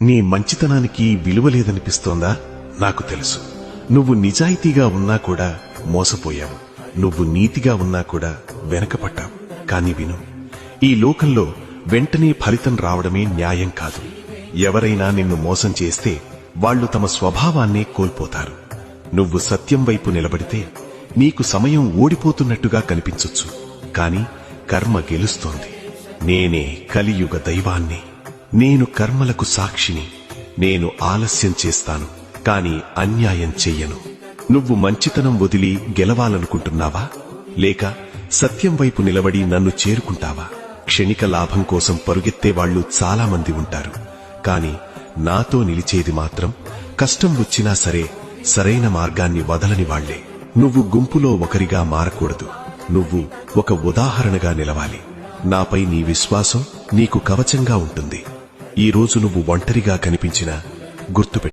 నీ మంచితనానికి విలువ లేదనిపిస్తోందా? నాకు తెలుసు. నువ్వు నిజాయితీగా ఉన్నా కూడా మోసపోయావు. నువ్వు నీతిగా ఉన్నా కూడా వెనకపడ్డావు. కాని విను, ఈ లోకంలో వెంటనే ఫలితం రావడమే న్యాయం కాదు. ఎవరైనా నిన్ను మోసం చేస్తే వాళ్లు తమ స్వభావాన్నే కోల్పోతారు. నువ్వు సత్యం వైపు నిలబడితే నీకు సమయం ఓడిపోతున్నట్టుగా కనిపించొచ్చు, కాని కర్మ గెలుస్తోంది. నేనే కలియుగ దైవాన్ని. నేను కర్మలకు సాక్షిని. నేను ఆలస్యం చేస్తాను, కాని అన్యాయం చెయ్యను. నువ్వు మంచితనం వదిలి గెలవాలనుకుంటున్నావా? లేక సత్యం వైపు నిలబడి నన్ను చేరుకుంటావా? క్షణిక లాభం కోసం పరుగెత్తేవాళ్లు చాలా మంది ఉంటారు, కాని నాతో నిలిచేది మాత్రం కష్టం వచ్చినా సరే సరైన మార్గాన్ని వదలని వాళ్లే. నువ్వు గుంపులో ఒకరిగా మారకూడదు. నువ్వు ఒక ఉదాహరణగా నిలవాలి. నాపై నీ విశ్వాసం నీకు కవచంగా ఉంటుంది. ఈ రోజు నువ్వు ఒంటరిగా కనిపించినా గుర్తుపెట్టు.